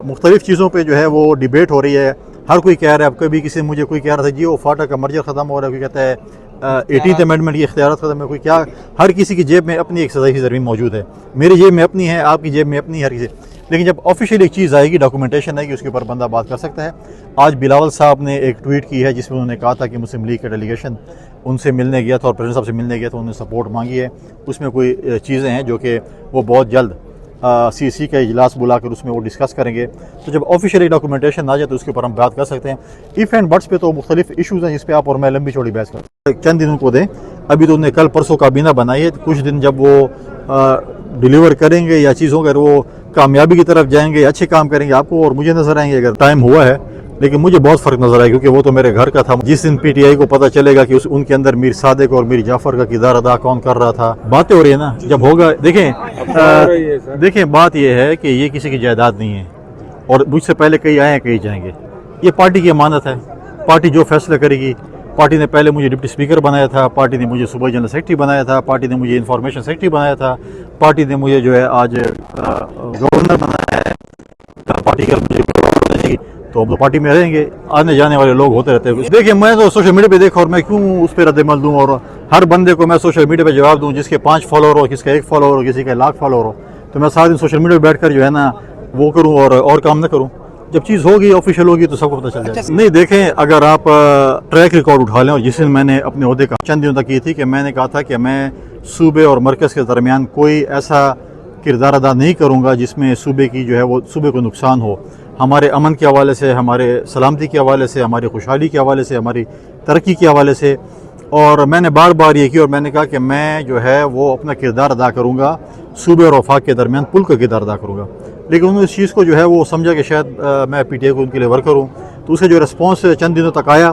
مختلف چیزوں پہ جو ہے وہ ڈیبیٹ ہو رہی ہے. ہر کوئی کہہ رہا ہے. اب کبھی کسی مجھے کوئی کہہ رہا تھا جی وہ فاٹا کا مرجر ختم ہو رہا ہے, کوئی کہتا ہے 18th امینڈمنٹ کی اختیارات ختم ہے, کوئی کیا. ہر کسی کی جیب میں اپنی ایک سزائی زمین موجود ہے. میری جیب میں اپنی ہے, آپ کی جیب میں اپنی, ہر کسی. لیکن جب آفیشیل ایک چیز آئے گی, ڈاکومنٹیشن آئے گی, اس کے اوپر بندہ بات کر سکتا ہے. آج بلاول صاحب نے ایک ٹویٹ کی ہے جس میں انہوں نے کہا تھا کہ مسلم لیگ کا ڈیلیگیشن ان سے ملنے گیا تھا اور پریزیڈنٹ صاحب سے ملنے گیا تھا, انہوں نے سپورٹ مانگی ہے. اس میں کوئی چیزیں ہیں جو کہ وہ بہت جلد سی کا اجلاس بلا کر اس میں وہ ڈسکس کریں گے. تو جب آفیشیلی ڈاکومنٹیشن آ جائے تو اس کے اوپر ہم بات کر سکتے ہیں. ایف اینڈ بٹس پہ تو مختلف ایشوز ہیں جس پہ آپ اور میں لمبی چوڑی بحث کرتے ہیں. چند دنوں کو دیں, ابھی تو انہوں نے کل پرسوں کابینہ بنائی ہے. کچھ دن جب وہ ڈیلیور کریں گے یا چیزوں کا وہ کامیابی کی طرف جائیں گے, اچھے کام کریں گے, آپ کو اور مجھے نظر آئیں گے. اگر ٹائم ہوا ہے, لیکن مجھے بہت فرق نظر آئے کیونکہ وہ تو میرے گھر کا تھا. جس دن پی ٹی آئی کو پتہ چلے گا کہ ان کے اندر میر صادق اور میر جعفر کا کردار ادا کون کر رہا تھا, باتیں ہو رہی ہیں نا. جب ہوگا دیکھیں بات یہ ہے کہ یہ کسی کی جائیداد نہیں ہے اور مجھ سے پہلے کئی آئے ہیں کئی جائیں گے. یہ پارٹی کی امانت ہے. پارٹی جو فیصلہ کرے گی. پارٹی نے پہلے مجھے ڈپٹی اسپیکر بنایا تھا, پارٹی نے مجھے صوبائی جنرل سیکرٹری بنایا تھا, پارٹی نے مجھے انفارمیشن سیکرٹری بنایا تھا, پارٹی نے مجھے جو ہے آج گورنر بنایا ہے. پارٹی کا مجھے تو ہم تو پارٹی میں رہیں گے. آنے جانے والے لوگ ہوتے رہتے ہیں. دیکھیں میں تو سوشل میڈیا پہ دیکھا اور میں کیوں اس پہ رد عمل دوں اور ہر بندے کو میں سوشل میڈیا پہ جواب دوں جس کے 5 فالوور ہو, کس کا 1 فالوور ہو, کسی کا 1,00,000 فالوور ہو. تو میں سارے دن سوشل میڈیا پہ بیٹھ کر جو ہے نا وہ کروں اور کام نہ کروں. جب چیز ہوگی آفیشیل ہوگی تو سب کو پتہ چل جائے گا. نہیں دیکھیں, اگر آپ ٹریک ریکارڈ اٹھا لیں, اور جس دن میں نے اپنے عہدے کا چند دنوں تک کی تھی کہ میں نے کہا تھا کہ میں صوبے اور مرکز کے درمیان کوئی ایسا کردار ادا نہیں کروں گا جس میں صوبے کی جو ہے وہ صوبے کو نقصان ہو. ہمارے امن کے حوالے سے, ہمارے سلامتی کے حوالے سے, ہماری خوشحالی کے حوالے سے, ہماری ترقی کے حوالے سے. اور میں نے بار بار یہ کی اور میں نے کہا کہ میں جو ہے وہ اپنا کردار ادا کروں گا, صوبے اور وفاق کے درمیان پل کا کردار ادا کروں گا. لیکن انہوں نے اس چیز کو جو ہے وہ سمجھا کہ شاید میں پی ٹی آئی کو ان کے لیے ورکر ہوں. تو اسے جو رسپانس چند دنوں تک آیا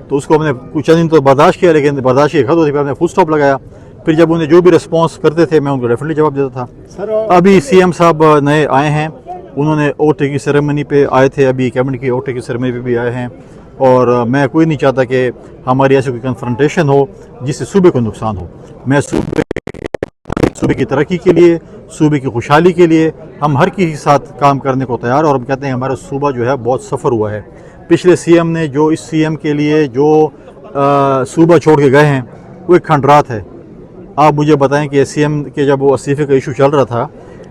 تو اس کو ہم نے کچھ چند دن تو برداشت کیا, لیکن برداشت کی حد ہوتی پھر ہم نے فل اسٹاپ لگایا. پھر جب انہیں جو بھی رسپانس کرتے تھے میں ان کو ڈیفینیٹلی جواب دیتا تھا. ابھی سی ایم صاحب نئے آئے ہیں, انہوں نے اوٹے کی سیریمنی پہ آئے تھے, ابھی کیبنٹ کی اوٹے کی سیریمنی پہ بھی آئے ہیں. اور میں کوئی نہیں چاہتا کہ ہماری ایسی کوئی کنفرنٹیشن ہو جس سے صوبے کو نقصان ہو. میں صوبے کی ترقی کے لیے, صوبے کی خوشحالی کے لیے ہم ہر کسی کے ساتھ کام کرنے کو تیار. اور ہم کہتے ہیں ہمارا صوبہ جو ہے بہت سفر ہوا ہے. پچھلے سی ایم نے جو اس سی ایم کے لیے جو صوبہ چھوڑ کے گئے ہیں وہ ایک کھنڈرات ہے. آپ مجھے بتائیں کہ سی ایم کے جب وہ استعفے کا ایشو چل رہا تھا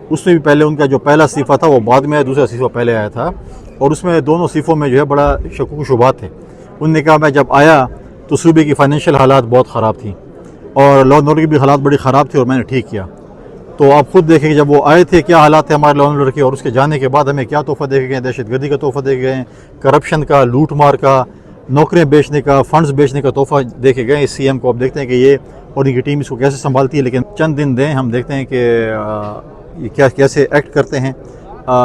اس میں بھی پہلے ان کا جو پہلا استعفیٰ تھا وہ بعد میں آیا, دوسرا استعفیٰ پہلے آیا تھا. اور اس میں دونوں استعفوں میں جو ہے بڑا شکوک و شبہات تھے. انہوں نے کہا میں جب آیا تو صوبے کی فائنینشیل حالات بہت خراب تھیں اور لا اینڈ آرڈر کی بھی حالات بڑی خراب تھی اور میں نے ٹھیک کیا. تو آپ خود دیکھیں کہ جب وہ آئے تھے کیا حالات تھے ہمارے لا اینڈ آرڈر کے, اور اس کے جانے کے بعد ہمیں کیا تحفہ دے کے گئے. دہشت گردی کا تحفہ دے کے گئے, کرپشن کا, لوٹ مار کا, نوکریاں بیچنے کا, فنڈز بیچنے کا تحفہ دے کے گئے اس سی ایم کو. اب دیکھتے ہیں کہ یہ اور ان کی ٹیم اس کو کیسے سنبھالتی ہے. لیکن چند دن دیں, ہم دیکھتے ہیں کہ یہ کیسے ایکٹ کرتے ہیں.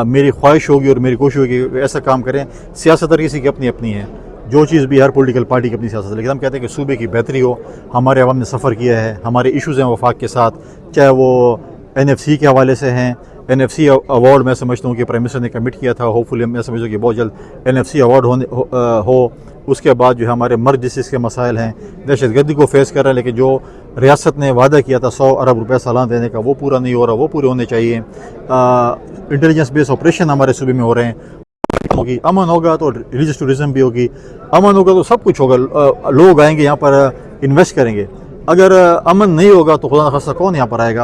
میری خواہش ہوگی اور میری کوشش ہوگی کہ ایسا کام کریں. سیاست ہر کسی کی اپنی اپنی ہے, جو چیز بھی ہر پولیٹیکل پارٹی کی اپنی سیاست ہے. لیکن ہم کہتے ہیں کہ صوبے کی بہتری ہو. ہمارے عوام نے سفر کیا ہے, ہمارے ایشوز ہیں وفاق کے ساتھ, چاہے وہ این ایف سی کے حوالے سے ہیں. این ایف سی ایوارڈ میں سمجھتا ہوں کہ پرائم منسٹر نے کمٹ کیا تھا, ہوپ فلی میں سمجھتا ہوں کہ بہت جلد این ایف سی ایوارڈ ہو. اس کے بعد جو ہے ہمارے مرد ڈسٹرکس کے مسائل ہیں, دہشت گردی کو فیس کر رہے ہیں, لیکن جو ریاست نے وعدہ کیا تھا 100 ارب روپے سالانہ دینے کا وہ پورا نہیں ہو رہا, وہ پورے ہونے چاہیے. انٹیلیجنس بیس آپریشن ہمارے صوبے میں ہو رہے ہیں. ہوگی امن ہوگا تو ریلیجس ٹورزم بھی ہوگی, امن ہوگا تو سب کچھ ہوگا. لوگ آئیں گے یہاں پر انویسٹ کریں گے. اگر امن نہیں ہوگا تو خدا نخواستہ کون یہاں پر آئے گا.